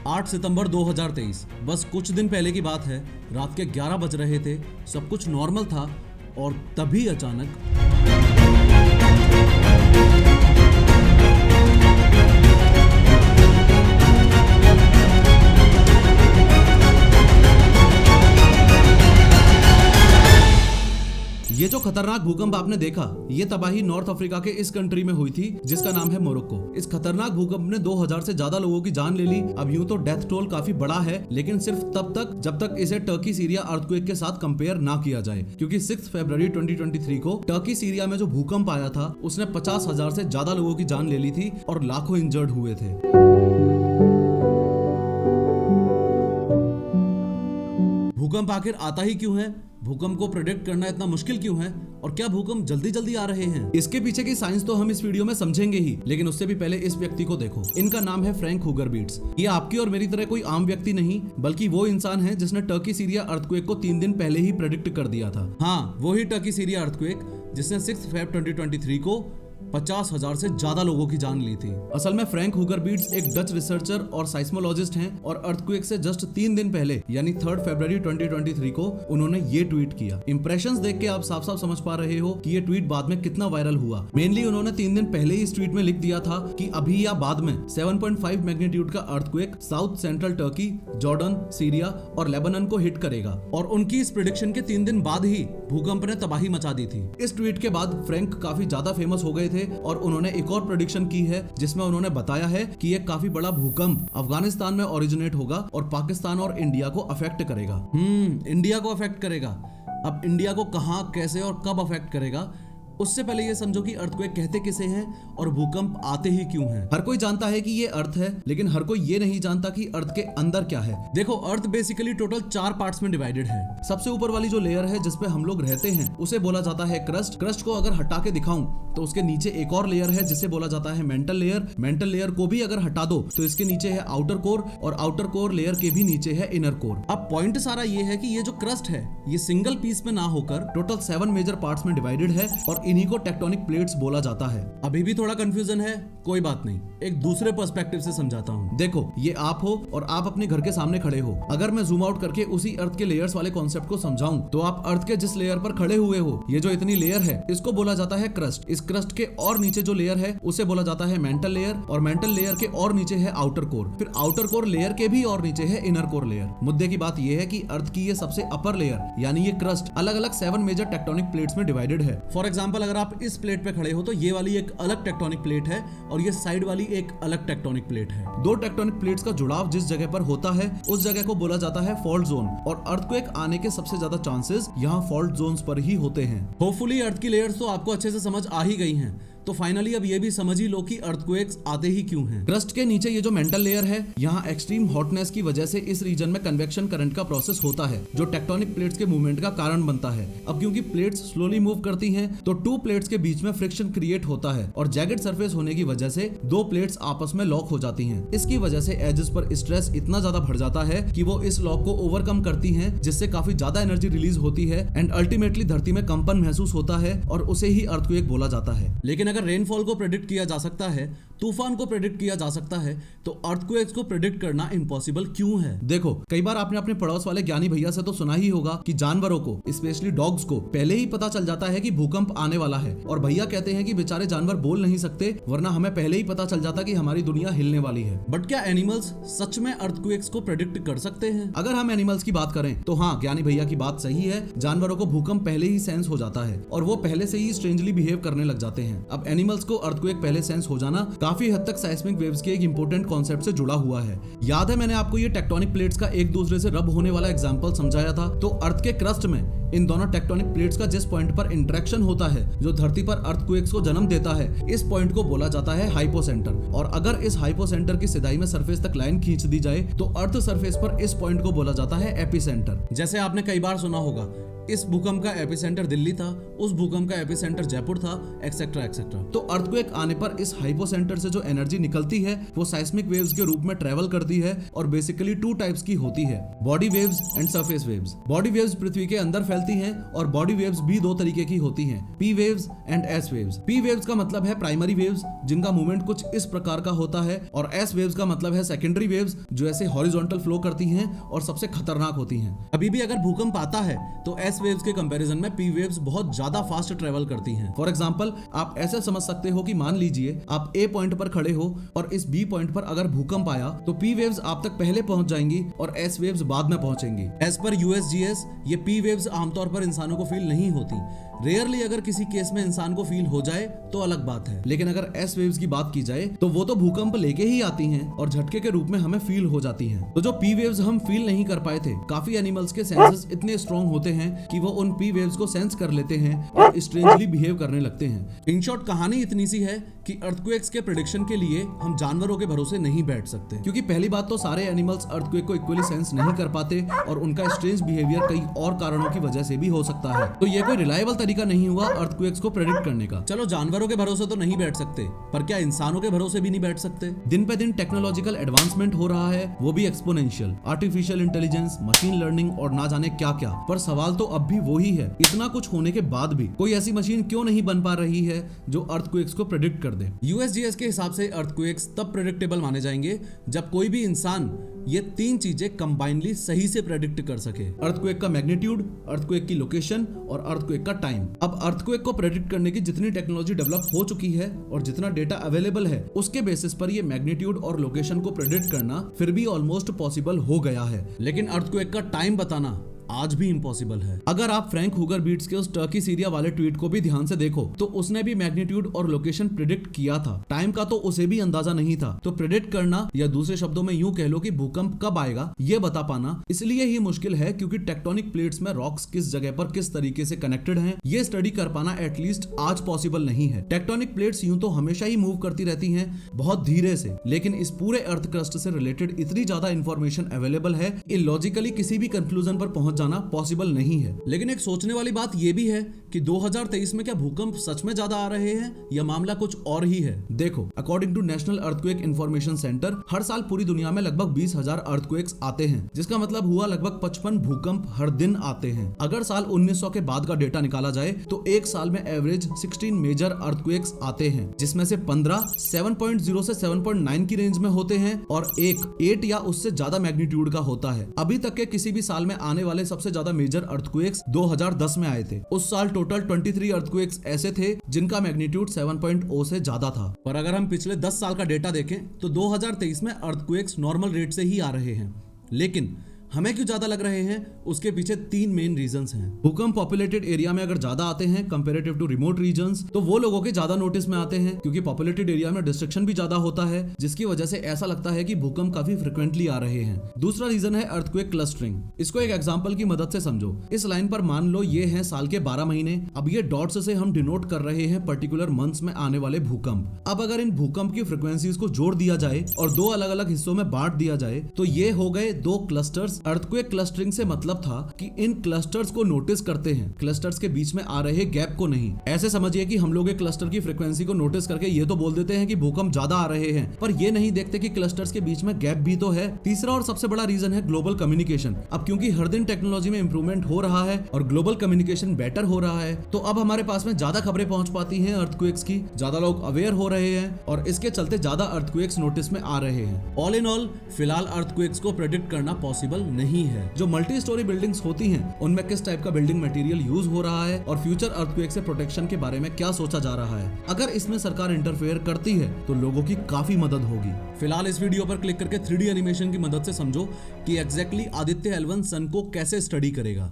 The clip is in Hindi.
8 सितंबर 2023, बस कुछ दिन पहले की बात है। रात के 11 बज रहे थे, सब कुछ नॉर्मल था और तभी अचानक ये जो खतरनाक भूकंप आपने देखा, ये तबाही नॉर्थ अफ्रीका के इस कंट्री में हुई थी जिसका नाम है मोरक्को। इस खतरनाक भूकंप ने 2000 से ज्यादा लोगों की जान ले ली। अब यूं तो डेथ टोल काफी बड़ा है, लेकिन सिर्फ तब तक जब तक इसे टर्की सीरिया अर्थक्वेक के साथ कंपेयर ना किया जाए, क्योंकि 6 फरवरी 2023 को टर्की सीरिया में जो भूकंप आया था उसने 50,000 से ज्यादा लोगों की जान ले ली थी और लाखों इंजर्ड हुए थे। भूकंप आखिर आता ही क्यों है? भूकंप को प्रेडिक्ट करना इतना मुश्किल क्यों है? और क्या भूकंप जल्दी जल्दी आ रहे हैं? इसके पीछे की साइंस तो हम इस वीडियो में समझेंगे ही, लेकिन उससे भी पहले इस व्यक्ति को देखो। इनका नाम है फ्रैंक हुगर बीट्स। ये आपकी और मेरी तरह कोई आम व्यक्ति नहीं, बल्कि वो इंसान है जिसने टर्की सीरिया अर्थक्वेक को 3 दिन पहले ही प्रेडिक्ट कर दिया था। हाँ, वही टर्की सीरिया अर्थक्वेक जिसने 6 फरवरी 2023 को 50,000 से ज्यादा लोगों की जान ली थी। असल में फ्रैंक हुगर बीट्स एक डच रिसर्चर और साइस्मोलॉजिस्ट हैं और अर्थक्वेक से जस्ट 3 दिन पहले यानी 3 फरवरी 2023 को उन्होंने ये ट्वीट किया। इंप्रेशंस देख के आप साफ साफ समझ पा रहे हो कि ये ट्वीट बाद में कितना वायरल हुआ। मेनली उन्होंने 3 दिन पहले ही इस ट्वीट में लिख दिया था कि अभी या बाद में 7.5 मैग्नीट्यूड का earthquake south central Turkey, Jordan, Syria और लेबनान को हिट करेगा। और उनकी इस प्रेडिक्शन के 3 दिन बाद ही भूकंप ने तबाही मचा दी थी। इस ट्वीट के बाद फ्रैंक काफी ज्यादा फेमस हो गए थे और उन्होंने एक और प्रेडिक्शन की है जिसमें उन्होंने बताया है कि एक काफी बड़ा भूकंप अफगानिस्तान में ओरिजिनेट होगा और पाकिस्तान और इंडिया को अफेक्ट करेगा। इंडिया को अफेक्ट करेगा। अब इंडिया को कहां, कैसे और कब अफेक्ट करेगा, उससे पहले ये समझो कि अर्थक्वेक कहते किसे हैं और भूकंप आते ही क्यों हैं। हर कोई जानता है कि ये अर्थ है, लेकिन हर कोई ये नहीं जानता कि अर्थ के अंदर क्या है। देखो, अर्थ बेसिकली टोटल 4 पार्ट्स में डिवाइडेड है। सबसे ऊपर वाली जो लेयर है जिसपे हम लोग रहते हैं उसे बोला जाता है क्रस्ट। क्रस्ट को अगर हटा के दिखाऊं तो उसके नीचे एक और लेयर है जिसे बोला जाता है मेंटल लेयर। मेंटल लेयर को भी अगर हटा दो तो इसके नीचे है आउटर कोर और आउटर कोर लेयर के भी नीचे है इनर कोर। अब पॉइंट सारा ये है कि ये जो क्रस्ट है ये सिंगल पीस में ना होकर टोटल 7 मेजर पार्ट्स में डिवाइडेड है और इन्हीं को टेक्टोनिक प्लेट्स बोला जाता है। अभी भी थोड़ा कंफ्यूजन है, कोई बात नहीं, एक दूसरे पर्सपेक्टिव से समझाता हूँ। देखो, ये आप हो और आप अपने घर के सामने खड़े हो। अगर मैं जूम आउट करके उसी अर्थ के लेयर्स वाले कॉन्सेप्ट को समझाऊं तो आप अर्थ के जिस लेयर पर खड़े हुए हो, ये जो इतनी लेयर है इसको बोला जाता है क्रस्ट। इस क्रस्ट के और नीचे जो लेयर है उसे बोला जाता है मेंटल लेयर और मेंटल लेयर के और नीचे है आउटर कोर। फिर आउटर कोर लेयर के भी और नीचे है इनर कोर लेयर। मुद्दे की बात यह है कि अर्थ की ये सबसे अपर लेयर यानी ये क्रस्ट अलग अलग 7 मेजर टेक्टोनिक प्लेट्स में डिवाइडेड है। फॉर एग्जाम्पल, अगर आप इस प्लेट पे खड़े हो तो ये वाली एक अलग टेक्टोनिक प्लेट है और ये साइड वाली एक अलग टेक्टोनिक प्लेट है। 2 टेक्टोनिक प्लेट्स का जुड़ाव जिस जगह पर होता है उस जगह को बोला जाता है फॉल्ट जोन और अर्थक्वेक आने के सबसे ज्यादा चांसेस यहाँ फॉल्ट जोन्स पर ही होते हैं। होपफुली अर्थ की लेयर्स तो आपको अच्छे से समझ आ ही गई हैं। तो फाइनली अब ये भी समझ ही लो कि अर्थक्वेक्स आते ही क्यों हैं। क्रस्ट के नीचे ये जो मेंटल लेयर है, यहाँ एक्सट्रीम हॉटनेस की वजह से इस रीजन में कन्वेक्शन करंट का प्रोसेस होता है जो टेक्टोनिक प्लेट्स के मूवमेंट का कारण बनता है। अब क्योंकि प्लेट्स स्लोली मूव करती हैं तो 2 प्लेट्स के बीच में फ्रिक्शन क्रिएट होता है और जैगेड सरफेस होने की वजह से 2 प्लेट्स आपस में लॉक हो जाती हैं। इसकी वजह से एजेस पर स्ट्रेस इतना ज्यादा बढ़ जाता है कि वो इस लॉक को ओवरकम करती हैं, जिससे काफी ज्यादा एनर्जी रिलीज होती है एंड अल्टीमेटली धरती में कंपन महसूस होता है और उसे ही अर्थक्वेक बोला जाता है। लेकिन अगर रेनफॉल को प्रेडिक्ट किया जा सकता है, तूफान को प्रेडिक्ट किया जा सकता है, तो अर्थक्वेक्स को प्रेडिक्ट करना इम्पॉसिबल क्यों है? देखो, कई बार आपने अपने पड़ोस वाले ज्ञानी भैया से तो सुना ही होगा कि जानवरों को, स्पेशली डॉग्स को, पहले ही पता चल जाता है कि भूकंप आने वाला है और भैया कहते हैं कि बेचारे जानवर बोल नहीं सकते वरना हमें पहले ही पता चल जाता कि हमारी दुनिया हिलने वाली है। बट क्या एनिमल्स सच में अर्थक्वेक्स को प्रेडिक्ट कर सकते हैं? अगर हम एनिमल्स की बात करें तो हाँ, ज्ञानी भैया की बात सही है। जानवरों को भूकंप पहले ही सेंस हो जाता है और वो पहले से ही स्ट्रेंजली बिहेव करने लग जाते हैं। अब एनिमल्स को अर्थक्वेक पहले सेंस हो जाना काफी हद तक सेस्मिक वेव्स के एक इंपॉर्टेंट कॉन्सेप्ट से जुड़ा हुआ है। याद है मैंने आपको ये टेक्टोनिक प्लेट्स का एक दूसरे से रब होने वाला एग्जांपल समझाया था? तो अर्थ के क्रस्ट में इन दोनों टेक्टोनिक प्लेट्स का जिस पॉइंट पर इंटरेक्शन होता है जो धरती पर अर्थक्वेक्स को जन्म देता है, इस पॉइंट को बोला जाता है हाइपोसेंटर। और अगर इस हाइपोसेंटर की सिधाई में सरफेस तक लाइन खींच दी जाए तो अर्थ सरफेस पर इस पॉइंट को बोला जाता है एपिसेंटर। जैसे आपने कई बार सुना होगा इस भूकंप का एपिसेंटर दिल्ली था, उस भूकंप का एपिसेंटर जयपुर था, एक्सेट्रा एक्सेट्रा। तो अर्थक्वेक आने पर इस हाइपोसेंटर से जो एनर्जी निकलती है वो साइस्मिक वेव्स के रूप में ट्रेवल करती है और बेसिकली 2 टाइप्स की होती है, body waves and surface waves. Body waves पृथ्वी के अंदर फैलती हैं और बॉडी वेव्स भी 2 तरीके की होती हैं, P waves and S waves. P waves का मतलब है प्राइमरी वेव्स जिनका मूवमेंट कुछ इस प्रकार का होता है, और एस वेव्स का मतलब है सेकेंडरी वेव्स जो ऐसे हॉरिजॉन्टल फ्लो करती हैं और सबसे खतरनाक होती हैं। अभी भी अगर भूकंप आता है तो एस वेव्स के कंपैरिजन में पी वेव्स बहुत ज्यादा फास्ट ट्रेवल करती हैं। फॉर एग्जांपल आप ऐसे समझ सकते हो कि मान लीजिए आप ए पॉइंट पर खड़े हो और इस बी पॉइंट पर अगर भूकंप आया तो पी वेव्स आप तक पहले पहुंच जाएंगी और एस वेव्स बाद में पहुंचेंगी। एज पर यूएसजीएस ये पी वेव्स आमतौर पर इंसानों को फील नहीं होती। रेयरली अगर किसी केस में इंसान को फील हो जाए तो अलग बात है, लेकिन अगर एस वेव्स की बात की जाए तो वो तो भूकंप लेके ही आती हैं और झटके के रूप में हमें फील हो जाती हैं। तो जो पी वेव्स हम फील नहीं कर पाए थे, काफी एनिमल्स के सेंसेस इतने स्ट्रॉन्ग होते हैं कि वो उन पी वेव्स को सेंस कर लेते हैं और स्ट्रेंजली बिहेव करने लगते हैं। इन शॉर्ट कहानी इतनी सी है कि अर्थक्वेक्स के प्रेडिक्शन के लिए हम जानवरों के भरोसे नहीं बैठ सकते, क्योंकि पहली बात तो सारे एनिमल्स अर्थक्वेक को इक्वली सेंस नहीं कर पाते और उनका स्ट्रेंज बिहेवियर कई और कारणों की वजह से भी हो सकता है। तो ये कोई रिलायबल तरीका नहीं हुआ अर्थक्वेक्स को प्रेडिक्ट करने का। चलो जानवरों के भरोसे तो नहीं बैठ सकते, पर क्या इंसानों के भरोसे भी नहीं बैठ सकते? दिन पे दिन टेक्नोलॉजिकल एडवांसमेंट हो रहा है, वो भी exponential, artificial intelligence, machine learning और ना जाने क्या क्या। पर सवाल तो अब भी वही है, इतना कुछ होने के बाद भी कोई ऐसी मशीन क्यों नहीं बन पा रही है जो अर्थक्वेक्स को प्रेडिक्ट कर दे? यूएसजीएस के हिसाब से अर्थक्वेक्स तब प्रेडिक्टेबल माने जाएंगे जब कोई भी इंसान ये 3 चीजें कंबाइनली सही से प्रेडिक्ट कर सके। अर्थक्वेक का मैग्नीट्यूड, अर्थक्वेक की लोकेशन और अर्थक्वेक का टाइम। अब अर्थक्वेक को प्रेडिक्ट करने की जितनी टेक्नोलॉजी डेवलप हो चुकी है और जितना डेटा अवेलेबल है, उसके बेसिस पर ये मैग्नीट्यूड और लोकेशन को प्रेडिक्ट करना फिर भी ऑलमोस्ट पॉसिबल हो गया है, लेकिन अर्थक्वेक का टाइम बताना आज भी इम्पॉसिबल है। अगर आप फ्रैंक हुगर बीट्स के उस टर्की सीरिया वाले ट्वीट को भी ध्यान से देखो तो उसने भी मैग्नीट्यूड और लोकेशन प्रेडिक्ट किया था, टाइम का तो उसे भी अंदाजा नहीं था। तो प्रेडिक्ट करना, या दूसरे शब्दों में यूं कह लो कि भूकंप कब आएगा, ये बता पाना इसलिए ही मुश्किल है क्योंकि टेक्टोनिक प्लेट्स में रॉक्स किस जगह पर किस तरीके से कनेक्टेड हैं, ये स्टडी कर पाना एटलीस्ट आज पॉसिबल नहीं है। टेक्टोनिक प्लेट्स यूं तो हमेशा ही मूव करती रहती हैं, बहुत धीरे से, लेकिन इस पूरे अर्थ क्रस्ट से रिलेटेड इतनी ज्यादा इंफॉर्मेशन अवेलेबल है कि लॉजिकली किसी भी कंक्लूजन पर पहुंच जाना पॉसिबल नहीं है। लेकिन एक सोचने वाली बात यह भी है कि 2023 में क्या भूकंप सच में ज्यादा आ रहे हैं या मामला कुछ और ही है? देखो, according to national earthquake information centre, हर साल पूरी दुनिया में लगभग 20,000 अर्थक्वेक्स आते हैं, जिसका मतलब हुआ लगभग 55 भूकंप हर दिन आते हैं। अगर साल 1900 के बाद का डेटा निकाला जाए तो एक साल में एवरेज 16 मेजर अर्थक्वेक्स आते हैं, जिसमें से 15 7.0 से 7.9 की रेंज में होते हैं और एक 8 या उससे ज्यादा मैग्नीट्यूड का होता है। अभी तक के किसी भी साल में आने वाले सबसे ज्यादा मेजर अर्थक्वेक्स 2010 में आए थे। उस साल टोटल 23 अर्थक्वेक्स ऐसे थे जिनका मैग्नीट्यूड 7.0 से ज्यादा था। पर अगर हम पिछले 10 साल का डेटा देखें तो 2023 में अर्थक्वेक्स नॉर्मल रेट से ही आ रहे हैं। लेकिन हमें क्यों ज्यादा लग रहे हैं, उसके पीछे 3 मेन रीजंस हैं। भूकंप पॉपुलेटेड एरिया में अगर ज्यादा आते हैं कंपैरेटिव टू रिमोट रीजंस, तो वो लोगों के ज्यादा नोटिस में आते हैं क्योंकि पॉपुलेटेड एरिया में डिस्ट्रक्शन भी ज्यादा होता है, जिसकी वजह से ऐसा लगता है कि भूकंप काफी फ्रिक्वेंटली आ रहे हैं। दूसरा रीजन है अर्थक्वेक क्लस्टरिंग। इसको एक एग्जांपल की मदद से समझो। इस लाइन पर मान लो ये है साल के 12 महीने। अब ये डॉट्स से हम डिनोट कर रहे हैं पर्टिकुलर मंथ्स में आने वाले भूकंप। अब अगर इन भूकंप की फ्रिक्वेंसीज को जोड़ दिया जाए और 2 अलग अलग हिस्सों में बांट दिया जाए तो ये हो गए 2 क्लस्टर्स। अर्थक्वेक क्लस्टरिंग से मतलब था कि इन क्लस्टर्स को नोटिस करते हैं, क्लस्टर्स के बीच में आ रहे गैप को नहीं। ऐसे समझिए कि हम लोग एक क्लस्टर की फ्रीक्वेंसी को नोटिस करके ये तो बोल देते हैं कि भूकंप ज्यादा आ रहे हैं, पर ये नहीं देखते कि क्लस्टर्स के बीच में गैप भी तो है। तीसरा और सबसे बड़ा रीजन है ग्लोबल कम्युनिकेशन। अब क्योंकि हर दिन टेक्नोलॉजी में इंप्रूवमेंट हो रहा है और ग्लोबल कम्युनिकेशन बेटर हो रहा है, तो अब हमारे पास में ज्यादा खबरें पहुंच पाती हैं अर्थक्वेक्स की, ज्यादा लोग अवेयर हो रहे हैं और इसके चलते ज्यादा अर्थक्वेक्स नोटिस में आ रहे हैं। ऑल इन ऑल फिलहाल अर्थक्वेक्स को प्रेडिक्ट करना पॉसिबल नहीं है। जो मल्टी स्टोरी बिल्डिंग्स होती हैं, उनमें किस टाइप का बिल्डिंग मटेरियल यूज हो रहा है और फ्यूचर अर्थक्वेक से प्रोटेक्शन के बारे में क्या सोचा जा रहा है, अगर इसमें सरकार इंटरफेयर करती है तो लोगों की काफी मदद होगी। फिलहाल इस वीडियो पर क्लिक करके 3D एनिमेशन की मदद से समझो कि एग्जैक्टली आदित्य L1 सन को कैसे स्टडी करेगा।